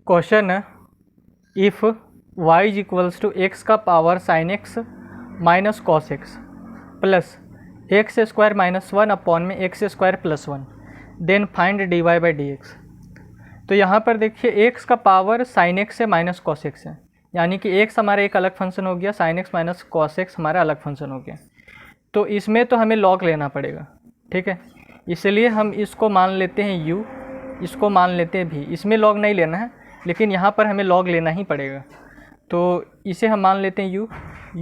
Question है if y is equals to x का power sine x minus cos x plus x square minus one upon में x square plus one then find d y by d x. तो यहाँ पर देखिए x का power sine x है minus cos x है, यानी कि एक्स हमारा एक अलग फंक्शन हो गया, sign x minus cos x हमारा अलग फंक्शन हो गया। तो इसमें तो हमें लॉग लेना पड़ेगा, ठीक है, इसलिए हम इसको मान लेते हैं u, इसको मान लेते हैं v। इसमें लॉग नहीं लेना है लेकिन यहाँ पर हमें लॉग लेना ही पड़ेगा। तो इसे हम मान लेते हैं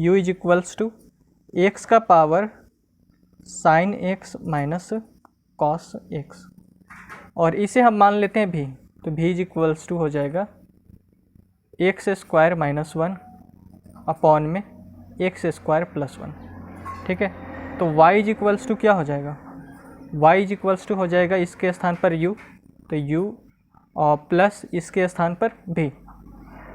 u is equals to x का power sine x minus cos x, और इसे हम मान लेते हैं v। तो v इज इक्वल्स टू हो जाएगा x square minus one upon में एक्स स्क्वायर प्लस वन, ठीक है। तो y इज इक्वल्स टू क्या हो जाएगा, y इज इक्वल्स टू हो जाएगा इसके स्थान पर u, तो u और प्लस इसके स्थान पर v,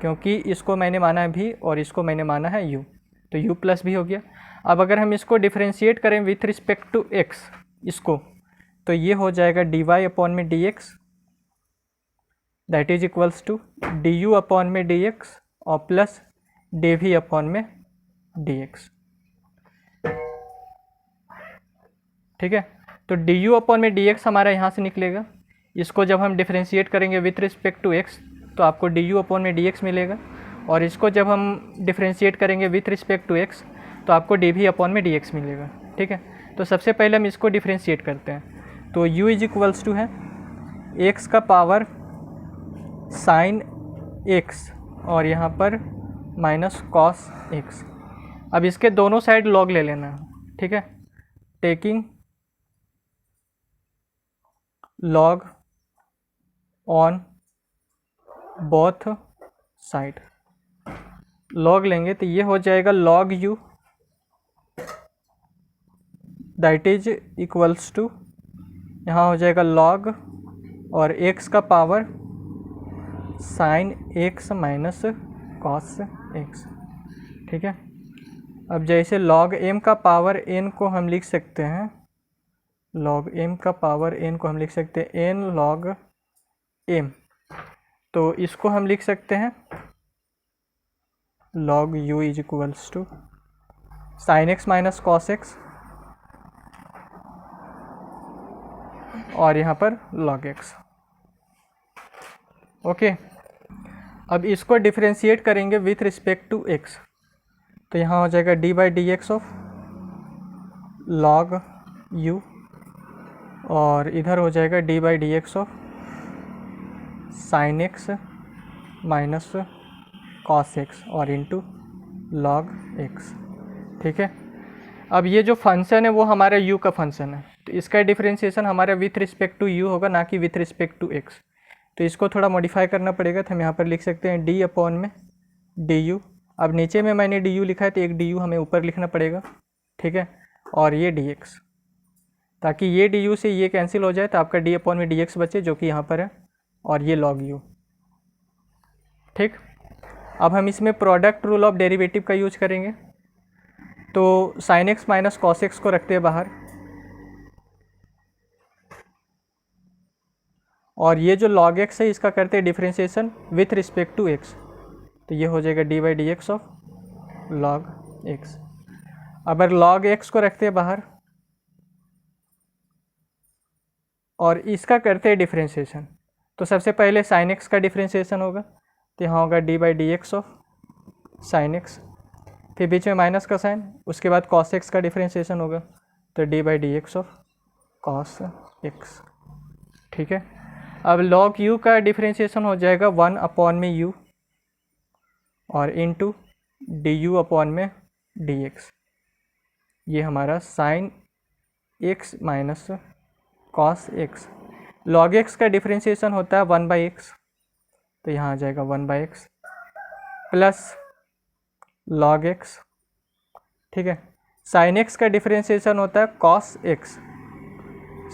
क्योंकि इसको मैंने माना है v और इसको मैंने माना है u, तो u प्लस v हो गया। अब अगर हम इसको डिफ्रेंशिएट करें विथ रिस्पेक्ट टू x इसको, तो ये हो जाएगा dy अपॉन में dx that is equals to du upon में dx और प्लस dv अपॉन में dx, ठीक है। तो du अपॉन में dx हमारा यहाँ से निकलेगा, इसको जब हम डिफ्रेंशिएट करेंगे विथ रिस्पेक्ट टू x तो आपको du अपॉन में dx मिलेगा, और इसको जब हम डिफ्रेंशिएट करेंगे विथ रिस्पेक्ट टू x तो आपको dv अपॉन में dx मिलेगा, ठीक है। तो सबसे पहले हम इसको डिफ्रेंशिएट करते हैं। तो u इज इक्वल्स टू है x का पावर साइन x और यहाँ पर माइनस कॉस x। अब इसके दोनों साइड लॉग ले लेना है, ठीक है, taking log on both side. Log लेंगे तो ये हो जाएगा log u that is equals to यहाँ हो जाएगा लॉग और x का power sine x minus cos x, ठीक है। अब जैसे लॉग m का पावर n को हम लिख सकते हैं, लॉग m का पावर n को हम लिख सकते हैं n लॉग m, तो इसको हम लिख सकते हैं log u is equals to sine x minus cos x और यहाँ पर लॉग x, ओके। अब इसको डिफ्रेंशिएट करेंगे विथ रिस्पेक्ट टू x, तो यहाँ हो जाएगा d by d x of log u और इधर हो जाएगा d by d x of sine x minus cos x और इंटू लॉग एक्स, ठीक है। अब ये जो फंक्शन है वो हमारा u का फंक्शन है, तो इसका डिफरेंशिएशन हमारा विथ रिस्पेक्ट टू u होगा, ना कि विथ रिस्पेक्ट टू x। तो इसको थोड़ा मॉडिफाई करना पड़ेगा, तो हम यहाँ पर लिख सकते हैं d अपॉन में du। अब नीचे में मैंने du लिखा है तो एक du हमें ऊपर लिखना पड़ेगा, ठीक है, और ये dx, ताकि ये du से ये कैंसिल हो जाए तो आपका d अपॉन में dx बचे, जो कि यहाँ पर है, और ये log u, ठीक। अब हम इसमें प्रोडक्ट रूल ऑफ डेरिवेटिव का यूज करेंगे। तो sign x minus cos x को रखते हैं बाहर, और ये जो log x है इसका करते हैं differentiation with respect to x, तो ये हो जाएगा d by d x of log x। अब log x को रखते हैं बाहर और इसका करते हैं डिफ्रेंशिएशन। तो सबसे पहले साइन x का डिफ्रेंशिएशन होगा, तो यहाँ होगा D by d x of sine x, फिर बीच में माइनस का साइन, उसके बाद कॉस एक्स का डिफ्रेंशिएशन होगा, तो d by d x of cos x, ठीक है। अब लॉग u का डिफ्रेंशिएशन हो जाएगा 1 अपॉन में u और इनटू डी यू अपॉन में डी एक्स, ये हमारा sine x minus cos x. लॉग x का डिफ्रेंशिएशन होता है 1 बाई एक्स, तो यहाँ आ जाएगा 1 by x plus log x, ठीक है। साइन x का डिफ्रेंशिएशन होता है कॉस x,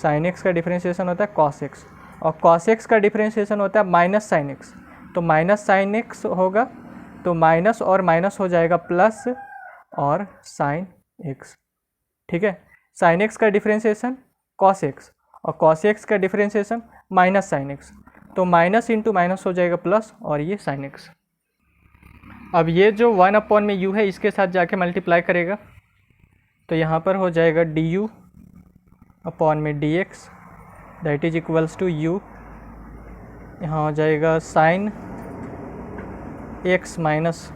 साइन x का डिफ्रेंशिएशन होता है कॉस x, और कॉस x का डिफ्रेंशिएशन होता है माइनस साइन x, तो माइनस साइन x होगा, तो माइनस और माइनस हो जाएगा प्लस और साइन x, ठीक है। साइन x का डिफ्रेंशिएशन कॉस x और कॉस x का डिफ्रेंशिएशन माइनस साइन x, तो माइनस इंटू माइनस हो जाएगा प्लस और ये साइन एक्स। अब ये जो 1/u है इसके साथ जाके मल्टीप्लाई करेगा तो यहाँ पर हो जाएगा du अपॉन में dx that is equals to u, यहाँ हो जाएगा sine x minus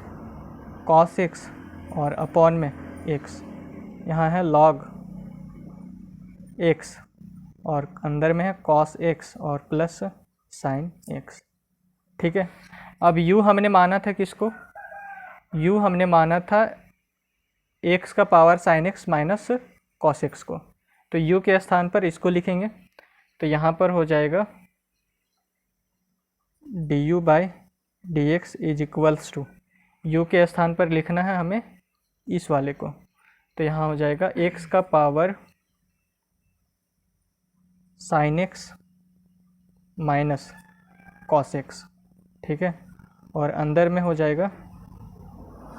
cos x और अपॉन में x, यहाँ है लॉग x और अंदर में है कॉस x और प्लस साइन x। ठीक है, अब u हमने माना था किसको, u हमने माना था x का power sine x minus cos x को, तो u के स्थान पर इसको लिखेंगे तो यहाँ पर हो जाएगा du by dx is equals to, u के स्थान पर लिखना है हमें इस वाले को, तो यहाँ हो जाएगा x का power sine x minus cos x। ठीक है, और अंदर में हो जाएगा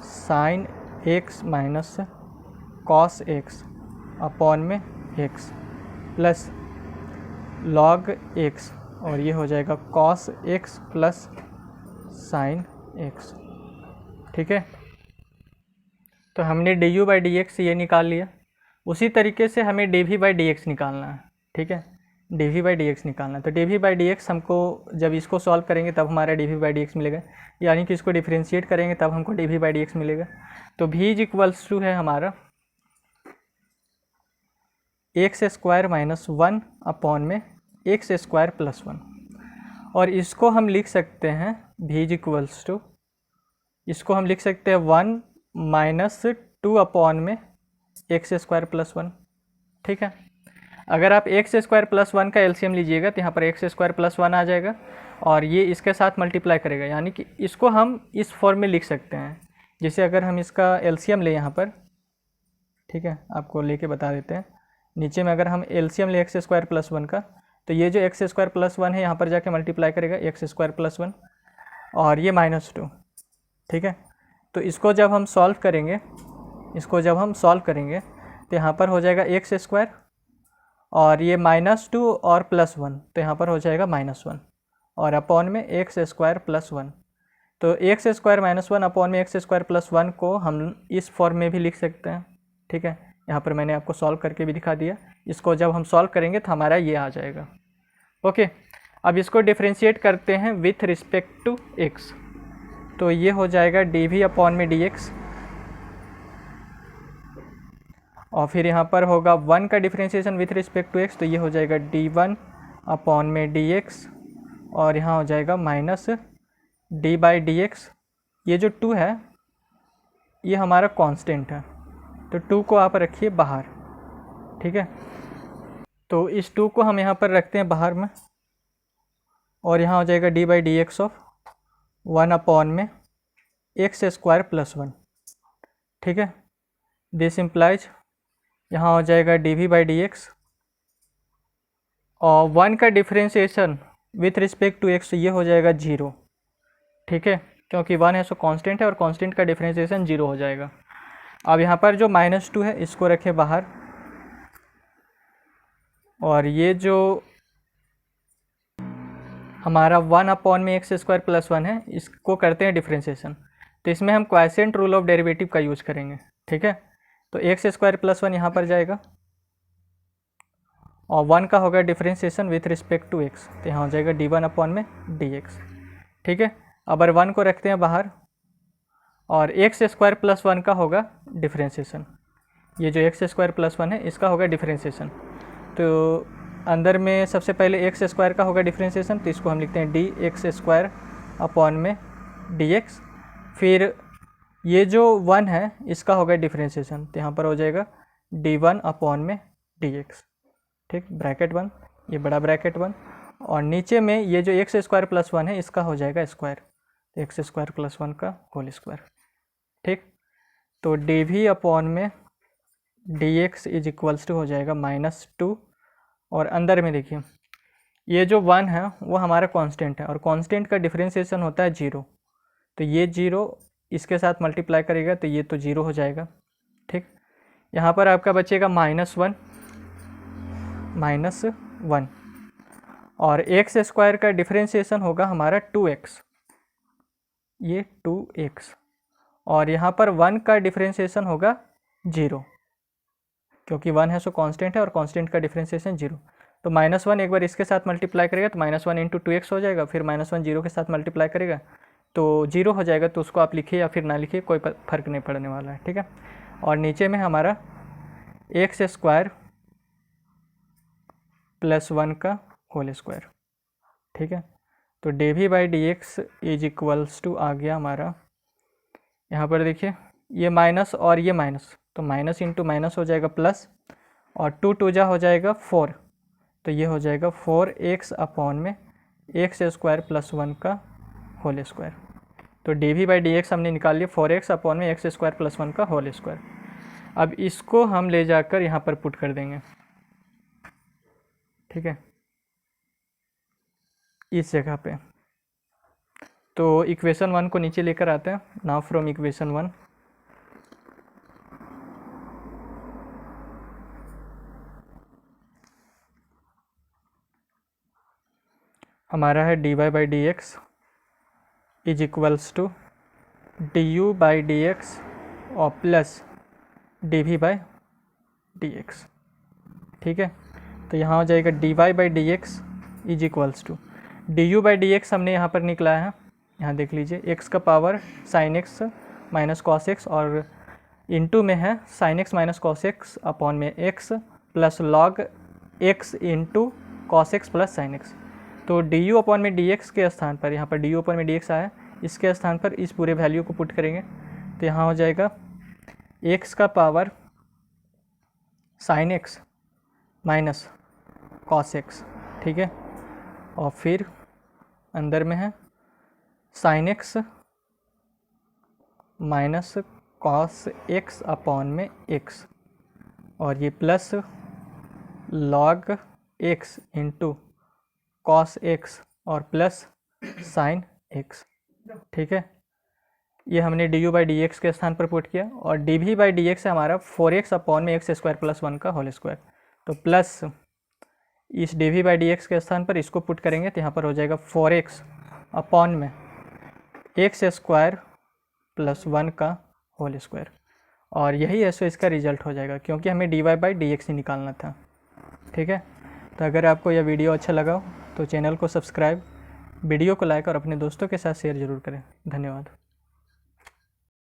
sine x minus cos x upon में x प्लस लॉग x, और ये हो जाएगा cos x plus sine x। ठीक है, तो हमने du बाई डी एक्स ये निकाल लिया। उसी तरीके से हमें dv बाई डी एक्स निकालना है। ठीक है, dv बाई डी एक्स निकालना है, तो dv बाई डी एक्स हमको जब इसको सॉल्व करेंगे तब हमारा dv बाई डी एक्स मिलेगा, यानी कि इसको डिफ्रेंशिएट करेंगे तब हमको dv बाई डी एक्स मिलेगा। तो v इज इक्वल्स टू है हमारा एक्स स्क्वायर माइनस 1 अपॉन में एक्स स्क्वायर प्लस 1, और इसको हम लिख सकते हैं v इज इक्वल्स टू, इसको हम लिख सकते हैं 1 माइनस 2 अपॉन में एक्स स्क्वायर प्लस 1। ठीक है, अगर आप एक्स स्क्वायर प्लस 1 का एलसीएम लीजिएगा तो यहाँ पर एक्स स्क्वायर प्लस 1 आ जाएगा और ये इसके साथ मल्टीप्लाई करेगा, यानी कि इसको हम इस फॉर्म में लिख सकते हैं। जैसे अगर हम इसका एलसीएम ले यहाँ पर, ठीक है, आपको लेके बता देते हैं, नीचे में अगर हम एलसीएम ले एक्स स्क्वायर प्लस 1 का, तो ये जो एक्स स्क्वायर प्लस 1 है यहाँ पर जाके मल्टीप्लाई करेगा एक्स स्क्वायर प्लस 1 और ये माइनस 2। ठीक है, तो इसको जब हम सॉल्व करेंगे, इसको जब हम सॉल्व करेंगे तो यहाँ पर हो जाएगा एक्स स्क्वायर और ये माइनस 2 और प्लस 1, तो यहाँ पर हो जाएगा माइनस 1 और अपॉन में एक्स स्क्वायर प्लस 1। तो एक्स स्क्वायर माइनस 1 अपॉन में एक्स स्क्वायर प्लस 1 को हम इस फॉर्म में भी लिख सकते हैं। ठीक है, यहाँ पर मैंने आपको सॉल्व करके भी दिखा दिया। इसको जब हम सॉल्व करेंगे तो हमारा ये आ जाएगा। ओके, अब इसको डिफ्रेंशिएट करते हैं विथ रिस्पेक्ट टू एक्स, तो ये हो जाएगा dv अपॉन में dx, और फिर यहाँ पर होगा 1 का differentiation with respect to x, तो ये हो जाएगा d1 अपॉन में dx, और यहाँ हो जाएगा minus d by d x. ये जो 2 है ये हमारा कांस्टेंट है, तो 2 को आप रखिए बाहर। ठीक है, तो इस 2 को हम यहाँ पर रखते हैं बाहर में, और यहाँ हो जाएगा d by d x of 1 upon में एक्स स्क्वायर प्लस 1। ठीक है, दिस इम्प्लाइज यहाँ हो जाएगा dv बाई डी एक्स, और 1 का differentiation with respect to x, ये हो जाएगा 0। ठीक है, क्योंकि 1 है सो कांस्टेंट है और कांस्टेंट का डिफ्रेंशिएशन 0 हो जाएगा। अब यहाँ पर जो माइनस 2 है इसको रखें बाहर, और ये जो हमारा 1 अपॉन में एक्स स्क्वायर प्लस 1 है इसको करते हैं डिफ्रेंशिएशन, तो इसमें हम क्वाइसेंट रूल ऑफ डेरिवेटिव का यूज करेंगे। ठीक है, तो एक्स स्क्वायर प्लस 1 यहाँ पर जाएगा और 1 का होगा differentiation with respect to x, तो यहाँ हो जाएगा d1 अपॉन में dx। ठीक है, अब 1 को रखते हैं बाहर, और एक्स स्क्वायर प्लस 1 का होगा डिफ्रेंशिएशन, ये जो एक्स स्क्वायर प्लस 1 है इसका होगा डिफ्रेंशिएशन। तो अंदर में सबसे पहले एक्स स्क्वायर का होगा डिफ्रेंशिएशन, तो इसको हम लिखते हैं डी एक्स स्क्वायर अपॉन में dx, फिर ये जो 1 है इसका होगा डिफ्रेंशिएशन, तो यहाँ पर हो जाएगा d1 अपॉन में dx। ठीक, ब्रैकेट 1, ये बड़ा ब्रैकेट 1, और नीचे में ये जो एक्स स्क्वायर प्लस 1 है इसका हो जाएगा स्क्वायर, तो एक्स स्क्वायर प्लस 1 का होल स्क्वायर। ठीक, तो dv अपॉन में dx इज इक्वल्स टू हो जाएगा माइनस 2, और अंदर में देखिए ये जो 1 है वो हमारा कांस्टेंट है और कांस्टेंट का डिफ्रेंशिएशन होता है 0, तो ये 0 इसके साथ मल्टीप्लाई करेगा तो ये तो 0 हो जाएगा। ठीक, यहाँ पर आपका बचेगा -1, और एक्स स्क्वायर का डिफरेंशिएशन होगा हमारा 2x, ये 2x, और यहाँ पर 1 का डिफरेंशिएशन होगा 0, क्योंकि 1 है सो कांस्टेंट है और कांस्टेंट का डिफरेंशिएशन 0। तो -1 एक बार इसके साथ मल्टीप्लाई करेगा तो -1 इंटू 2x हो जाएगा, फिर -1 0 के साथ मल्टीप्लाई करेगा तो 0 हो जाएगा। तो उसको आप लिखिए या फिर ना लिखिए, कोई फ़र्क नहीं पड़ने वाला है, ठीक है। और नीचे में हमारा एक्स स्क्वायर प्लस 1 का होल स्क्वायर, ठीक है। तो d by d x is equals to आ गया हमारा, यहाँ पर देखिए ये माइनस और ये माइनस, तो माइनस इंटू माइनस हो जाएगा प्लस, और 2 2 जा हो जाएगा 4, तो ये हो जाएगा 4x अपॉन में एक्स स्क्वायर प्लस 1 का होल स्क्वायर। तो डी बाई डी एक्स हमने निकाल लिया 4x अपॉन में एक्स स्क्वायर प्लस 1 का होल स्क्वायर। अब इसको हम ले जाकर यहाँ पर पुट कर देंगे, ठीक है, इस जगह पे। तो इक्वेशन 1 को नीचे लेकर आते हैं। नाउ फ्रॉम इक्वेशन 1 हमारा है d y by d x is equals to d u by d x और plus d v by d x, ठीक है। तो यहाँ हो जाएगा d y by d x is equals to d u by d x हमने यहाँ पर निकला है, यहाँ देख लीजिए, एक्स का power sine x minus cos x और इंटू में है sine x minus cos x upon में x plus log x into cos x plus sine x. तो डी यू अपॉन में डी एक्स के स्थान पर, यहाँ पर डी यू अपॉन में डी एक्स आया, इसके स्थान पर इस पूरे वैल्यू को पुट करेंगे तो यहाँ हो जाएगा एक्स का power sine x minus cos x, ठीक है, और फिर अंदर में है sine x minus cos x upon में एक्स, और ये plus log x into cos x और प्लस साइन एक्स, ठीक है। ये हमने d u by d x के स्थान पर पुट किया, और d v by d x है हमारा 4x अपॉन में एक्स स्क्वायर प्लस 1 का होल स्क्वायर। तो प्लस इस d v by d x के स्थान पर इसको पुट करेंगे तो यहाँ पर हो जाएगा 4x अपॉन में एक्स स्क्वायर प्लस 1 का होल स्क्वायर, और यही है सो इसका रिजल्ट हो जाएगा, क्योंकि हमें d y by d x ही निकालना था, ठीक है। तो अगर आपको यह वीडियो अच्छा लगा हो तो चैनल को सब्सक्राइब, वीडियो को लाइक और अपने दोस्तों के साथ शेयर ज़रूर करें। धन्यवाद।